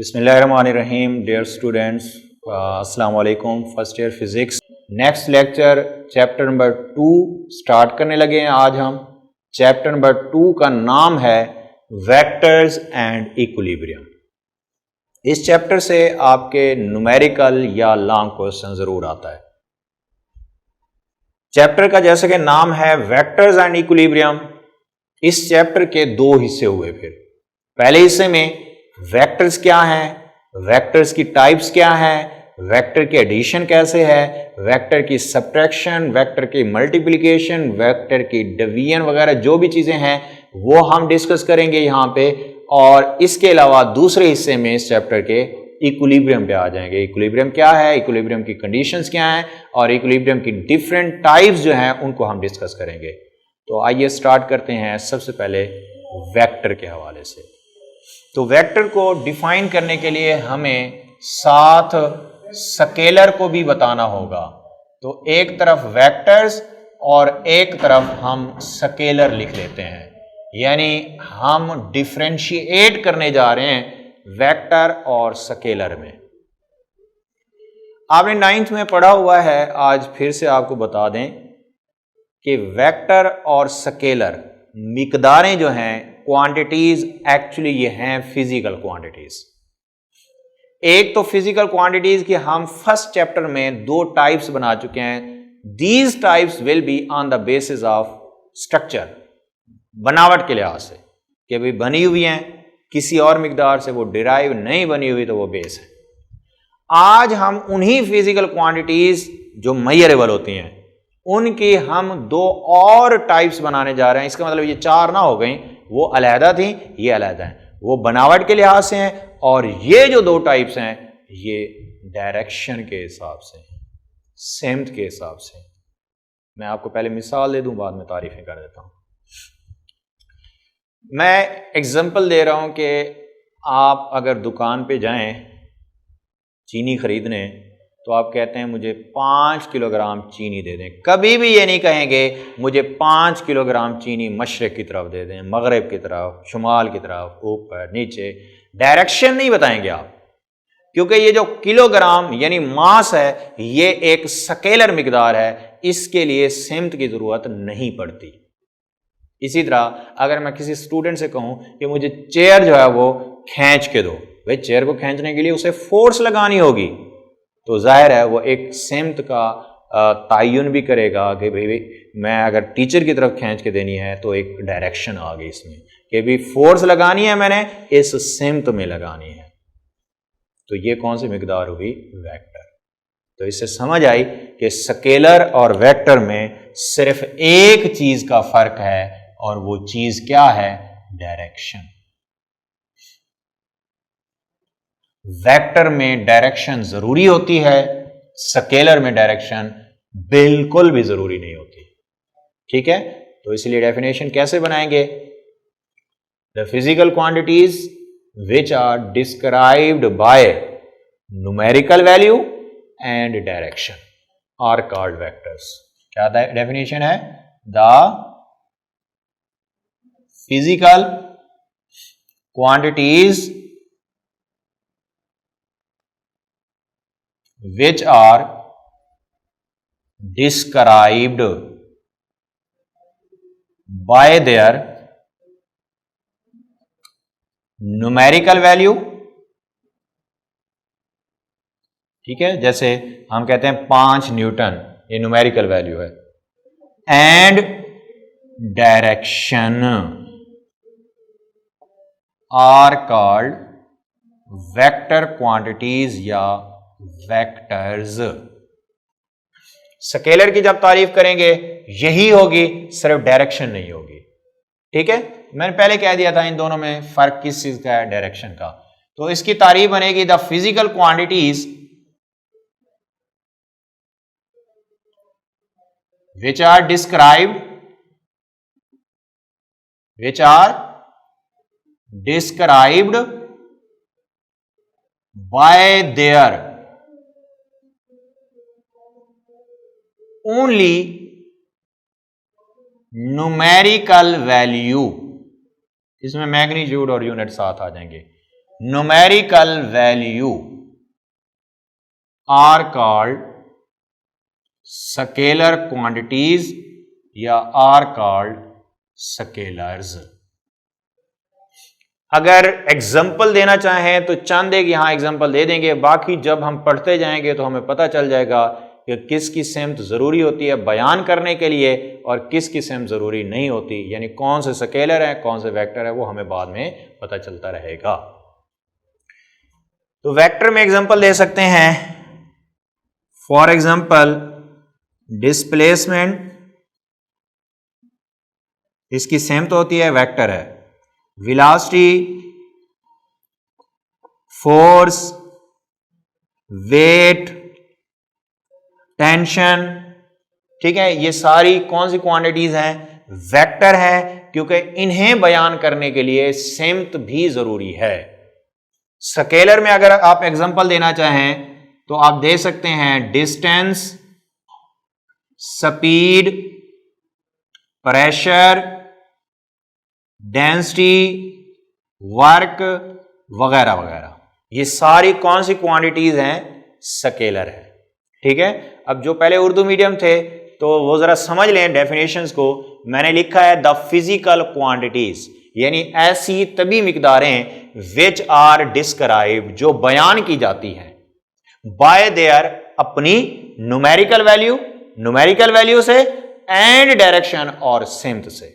बिस्मिल्लाहिर्रहमानिर्रहीम। Dear students, अस्सलाम वालेकुम। First year physics next lecture chapter number 2 start करने लगे हैं। आज हम चैप्टर नंबर 2 का नाम है वेक्टर्स एंड इक्विलिब्रियम। इस चैप्टर से आपके न्यूमेरिकल या लॉन्ग क्वेश्चन जरूर आता है। चैप्टर का जैसे कि नाम है वेक्टर्स एंड इक्विलिब्रियम, इस चैप्टर के दो हिस्से हुए। फिर पहले हिस्से में वेक्टर्स क्या हैं, वेक्टर्स की टाइप्स क्या हैं, वेक्टर की एडिशन कैसे है, वेक्टर की सब्ट्रैक्शन, वेक्टर की मल्टीप्लिकेशन, वेक्टर की डिवीजन वगैरह जो भी चीजें हैं वो हम डिस्कस करेंगे यहां पे। और इसके अलावा दूसरे हिस्से में इस चैप्टर के इक्विलिब्रियम पे आ जाएंगे। इक्विलिब्रियम क्या है, इक्विलिब्रियम की कंडीशंस क्या हैं और इक्विलिब्रियम की डिफरेंट टाइप्स जो हैं उनको हम डिस्कस करेंगे। तो आइए स्टार्ट करते हैं सबसे पहले वेक्टर के हवाले से। तो वेक्टर को डिफाइन करने के लिए हमें साथ स्केलर को भी बताना होगा। तो एक तरफ वेक्टर्स और एक तरफ हम स्केलर लिख लेते हैं, यानी हम डिफरेंशिएट करने जा रहे हैं वेक्टर और स्केलर में। आपने 9th में पढ़ा हुआ है, आज फिर से आपको बता दें कि वेक्टर और स्केलर मिकदारें जो हैं, क्वांटिटीज, एक्चुअली ये हैं फिजिकल क्वांटिटीज। एक तो फिजिकल क्वांटिटीज की हम फर्स्ट चैप्टर में दो टाइप्स बना चुके हैं। These types will be on the basis of structure, बनावट के लिहाज से कि भाई बनी हुई हैं किसी और मिकदार से, वो डिराइव नहीं बनी हुई तो वो बेस है। आज हम उन्हीं फिजिकल क्वांटिटीज जो मेजरेबल होती हैं उनकी हम दो और टाइप्स बनाने जा रहे हैं। इसका मतलब ये चार ना हो गई, वो अलहदा थी, ये अलहदा है। वो बनावट के लिहाज से हैं और ये जो दो टाइप्स हैं ये डायरेक्शन के हिसाब से, सेमत के हिसाब से। मैं आपको पहले मिसाल दे दूं, बाद में तारीफें कर देता हूं। मैं एग्जांपल दे रहा हूं कि आप अगर दुकान पे जाएं चीनी खरीदने, तो आप कहते हैं मुझे 5 किलोग्राम चीनी दे दें। कभी भी ये नहीं कहेंगे मुझे 5 किलोग्राम चीनी मशरक की तरफ दे दें, मगरिब की तरफ, शुमाल की तरफ, ऊपर नीचे। डायरेक्शन नहीं बताएंगे आप, क्योंकि ये जो किलोग्राम यानी मास है ये एक स्केलर मिकदार है, इसके लिए सेमत की जरूरत नहीं पड़ती। इसी तरह अगर मैं किसी स्टूडेंट से कहूं कि मुझे चेयर जो है वो खींच के दो, भाई चेयर को खींचने के लिए उसे फोर्स लगानी होगी, तो जाहिर है वो एक सेमत का तयन भी करेगा कि भाई मैं अगर टीचर की तरफ खींच के देनी है तो एक डायरेक्शन आ गई इसमें कि भी फोर्स लगानी है, मैंने इस सेमत में लगानी है। तो ये कौन सी मिकदार हुई? वेक्टर। तो इससे समझ आई कि स्केलर और वेक्टर में सिर्फ एक चीज का फर्क है और वो चीज क्या है? डायरेक्शन। वेक्टर में डायरेक्शन जरूरी होती है, स्केलर में डायरेक्शन बिल्कुल भी जरूरी नहीं होती। ठीक है, तो इसलिए डेफिनेशन कैसे बनाएंगे? The physical quantities which are described by numerical value and direction are called vectors. क्या डेफिनेशन है? The physical quantities which are described by their numerical value। ठीक है, जैसे हम कहते हैं 5 न्यूटन, ये न्यूमेरिकल वैल्यू है, and direction are called vector quantities या वेक्टर्स। स्केलर की जब तारीफ करेंगे यही होगी, सिर्फ डायरेक्शन नहीं होगी। ठीक है, मैंने पहले कह दिया था इन दोनों में फर्क किस चीज का है? डायरेक्शन का। तो इसकी तारीफ बनेगी the physical quantities which are described by their only numerical value. इसमें मैग्नीट्यूड और यूनिट साथ आ जाएंगे। numerical value are called scalar quantities या are called scalars। अगर एग्जाम्पल देना चाहें तो चंद एक यहां एग्जाम्पल दे देंगे, बाकी जब हम पढ़ते जाएंगे तो हमें पता चल जाएगा कि किसकी सिमत जरूरी होती है बयान करने के लिए और किसकी सिमत जरूरी नहीं होती, यानी कौन से स्केलर है कौन से वेक्टर है वो हमें बाद में पता चलता रहेगा। तो वेक्टर में एग्जाम्पल दे सकते हैं, फॉर एग्जाम्पल डिस्प्लेसमेंट, इसकी सिमत होती है वेक्टर है, वेलोसिटी, फोर्स, वेट, टेंशन, ठीक है, ये सारी कौन सी क्वांटिटीज हैं, वेक्टर है, क्योंकि इन्हें बयान करने के लिए सिमत भी जरूरी है। स्केलर में अगर आप एग्जांपल देना चाहें तो आप दे सकते हैं distance, speed, pressure, density, work वगैरह वगैरह, ये सारी कौन सी क्वांटिटीज हैं, स्केलर है। ठीक है, अब जो पहले उर्दू मीडियम थे तो वो जरा समझ लें डेफिनेशंस को। मैंने लिखा है द फिजिकल क्वांटिटीज, यानी ऐसी तभी मिकदारें विच आर डिस्क्राइब, जो बयान की जाती हैं बाय देयर, अपनी न्यूमेरिकल वैल्यू, न्यूमेरिकल वैल्यू से, एंड डायरेक्शन और सिमत से,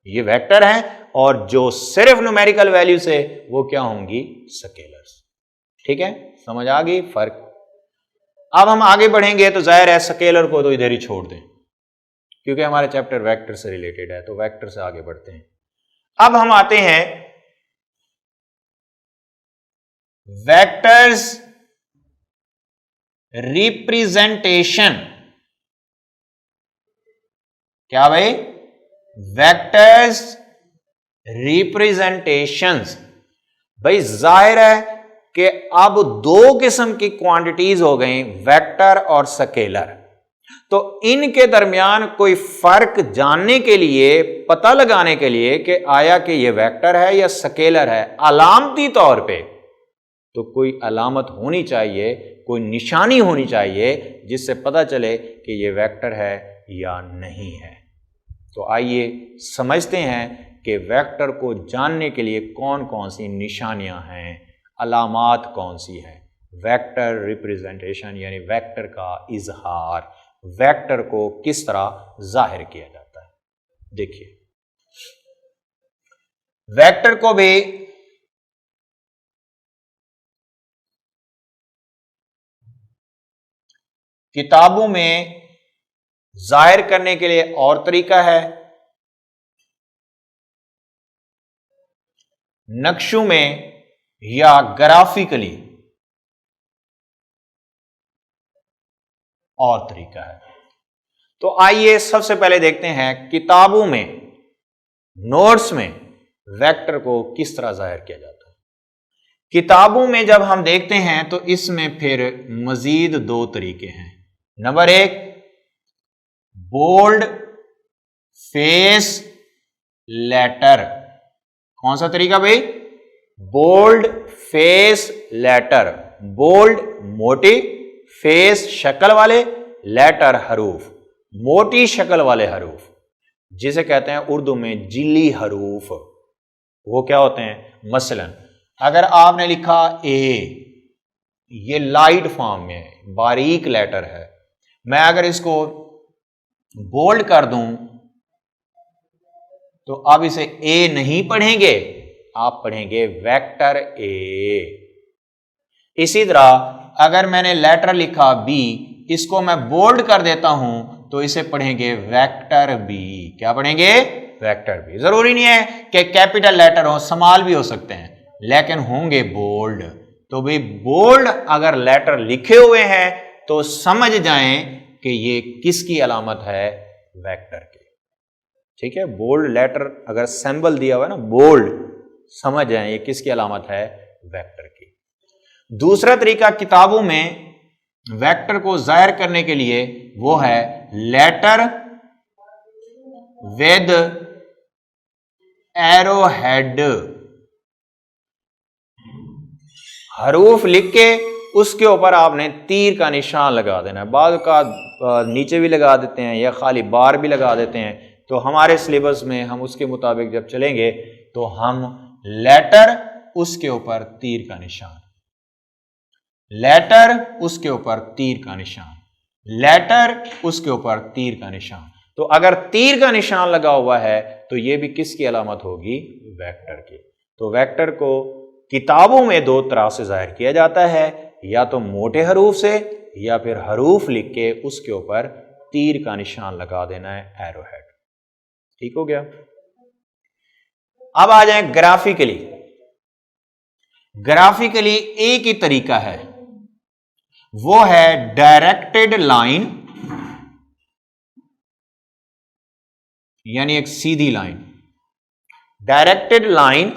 ये वेक्टर हैं, और जो सिर्फ न्यूमेरिकल वैल्यू से वो क्या होंगी, स्केलर्स। ठीक है, समझ आ गई फर्क। अब हम आगे बढ़ेंगे तो जाहिर है स्केलर को तो इधर ही छोड़ दें क्योंकि हमारा चैप्टर वेक्टर से रिलेटेड है, तो वेक्टर से आगे बढ़ते हैं। अब हम आते हैं वेक्टर्स रिप्रेजेंटेशन। क्या भाई, वेक्टर्स रिप्रेजेंटेशंस। भाई जाहिर है कि अब दो किस्म की क्वांटिटीज हो गई, वेक्टर और स्केलर, तो इनके दरमियान कोई फर्क जानने के लिए, पता लगाने के लिए कि आया कि ये वेक्टर है या स्केलर है, अलामती तौर पे तो कोई अलामत होनी चाहिए, कोई निशानी होनी चाहिए जिससे पता चले कि ये वेक्टर है या नहीं है। तो आइए समझते हैं कि वेक्टर को जानने के लिए कौन कौन सी निशानियां हैं, अलामात कौन सी है। वेक्टर रिप्रेजेंटेशन यानी वेक्टर का इजहार, वेक्टर को किस तरह जाहिर किया जाता है। देखिए, वेक्टर को भी किताबों में जाहिर करने के लिए और तरीका है, नक्शों में या ग्राफिकली और तरीका है। तो आइए सबसे पहले देखते हैं किताबों में, नोट्स में वेक्टर को किस तरह जाहिर किया जाता है। किताबों में जब हम देखते हैं तो इसमें फिर मजीद दो तरीके हैं। नंबर एक, बोल्ड फेस लेटर। कौन सा तरीका भाई, बोल्ड फेस लेटर। बोल्ड मोटी, फेस शक्ल वाले, लेटर हरूफ, मोटी शक्ल वाले हरूफ, जिसे कहते हैं उर्दू में जिली हरूफ। वो क्या होते हैं, मसलन अगर आपने लिखा ए, ये लाइट फॉर्म में है, बारीक लेटर है, मैं अगर इसको बोल्ड कर दूं तो अब इसे ए नहीं पढ़ेंगे, आप पढ़ेंगे वेक्टर ए। इसी तरह अगर मैंने लेटर लिखा बी, इसको मैं बोल्ड कर देता हूं तो इसे पढ़ेंगे वेक्टर बी। क्या पढ़ेंगे, वेक्टर बी। जरूरी नहीं है कि कैपिटल लेटर हो, स्मॉल भी हो सकते हैं, लेकिन होंगे बोल्ड। तो भाई बोल्ड अगर लेटर लिखे हुए हैं तो समझ जाएं कि ये किसकी अलामत है, वेक्टर की। ठीक है, बोल्ड लेटर अगर सिंबल दिया हुआ है ना बोल्ड, समझ जाएं ये किसकी अलामत है, वेक्टर की। दूसरा तरीका किताबों में वेक्टर को जाहिर करने के लिए वो है लेटर विद एरो हेड। हरूफ लिख के उसके ऊपर आपने तीर का निशान लगा देना है। बाद का नीचे भी लगा देते हैं या खाली बार भी लगा देते हैं। तो हमारे सिलेबस में हम उसके मुताबिक जब चलेंगे तो हम लेटर उसके ऊपर तीर का निशान, लेटर उसके ऊपर तीर का निशान, लेटर उसके ऊपर तीर का निशान। तो अगर तीर का निशान लगा हुआ है तो यह भी किसकी अलामत होगी? वेक्टर की। तो वेक्टर को किताबों में दो तरह से जाहिर किया जाता है, या तो मोटे हरूफ से या फिर हरूफ लिख के उसके ऊपर तीर का निशान लगा देना है, एरो हेड। ठीक हो गया। अब आ जाए ग्राफिकली। ग्राफिकली एक ही तरीका है, वो है डायरेक्टेड लाइन, यानी एक सीधी line. Directed line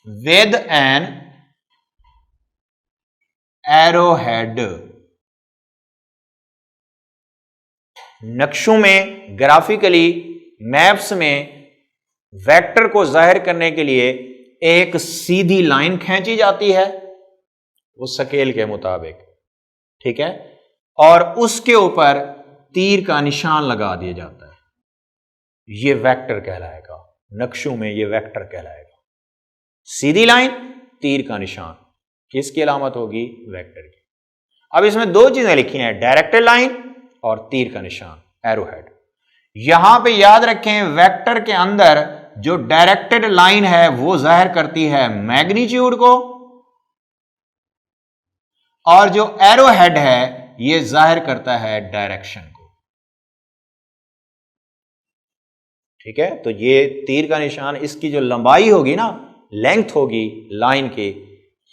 with an arrow head. नक्शों में, ग्राफिकली मैप्स में वेक्टर को जाहिर करने के लिए एक सीधी लाइन खींची जाती है उस स्केल के मुताबिक, ठीक है, और उसके ऊपर तीर का निशान लगा दिया जाता है। यह वेक्टर कहलाएगा। नक्शों में यह वेक्टर कहलाएगा। सीधी लाइन, तीर का निशान, किसकी अलामत होगी? वेक्टर की। अब इसमें दो चीजें लिखी हैं, डायरेक्टेड लाइन और तीर का निशान, एरो हेड। यहां पे याद रखें, वेक्टर के अंदर जो डायरेक्टेड लाइन है वो जाहिर करती है मैग्नीट्यूड को, और जो एरो हेड है ये जाहिर करता है डायरेक्शन को। ठीक है, तो ये तीर का निशान, इसकी जो लंबाई होगी ना, लेंथ होगी लाइन की,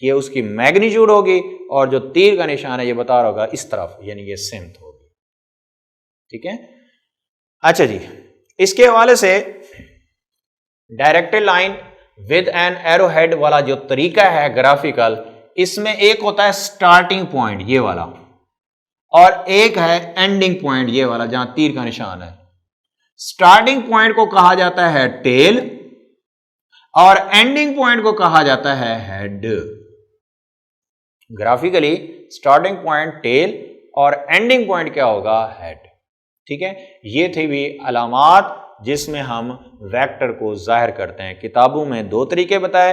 ये उसकी मैग्नीट्यूड होगी, और जो तीर का निशान है ये बता रहा होगा इस तरफ, यानी ये सेंथ होगी। ठीक है, अच्छा जी, इसके हवाले से directed line with an arrow head वाला जो तरीका है ग्राफिकल, इसमें एक होता है स्टार्टिंग पॉइंट ये वाला, और एक है एंडिंग पॉइंट ये वाला जहां तीर का निशान है। स्टार्टिंग पॉइंट को कहा जाता है टेल और एंडिंग पॉइंट को कहा जाता है head. Graphically starting point tail और एंडिंग पॉइंट क्या होगा? हेड। ठीक है, ये थे भी अलामात जिसमें हम वेक्टर को जाहिर करते हैं। किताबों में दो तरीके बताए,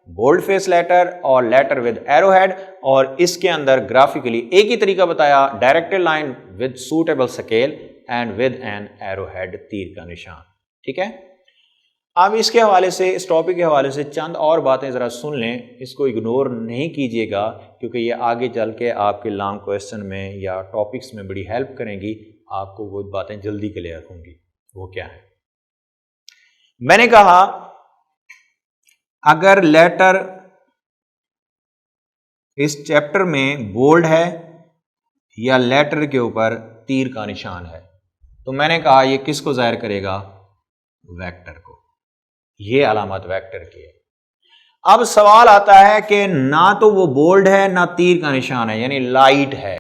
बोल्ड फेस लेटर और लेटर विद एरो हेड, और इसके अंदर ग्राफिकली एक ही तरीका बताया, directed line with suitable scale and with an arrow head, तीर का निशान। ठीक है, अब इसके हवाले से, इस टॉपिक के हवाले से चंद और बातें ज़रा सुन लें, इसको इग्नोर नहीं कीजिएगा क्योंकि ये आगे चल के आपके लॉन्ग क्वेश्चन में या टॉपिक्स में बड़ी हेल्प करेंगी, आपको वो बातें जल्दी क्लियर होंगी। वो क्या है? मैंने कहा अगर लेटर इस चैप्टर में बोल्ड है या लेटर के ऊपर तीर का निशान है, तो मैंने कहा ये किसको जाहिर करेगा? वेक्टर को। ये अलामत वेक्टर की है। अब सवाल आता है कि ना तो वो बोल्ड है ना तीर का निशान है, यानी लाइट है।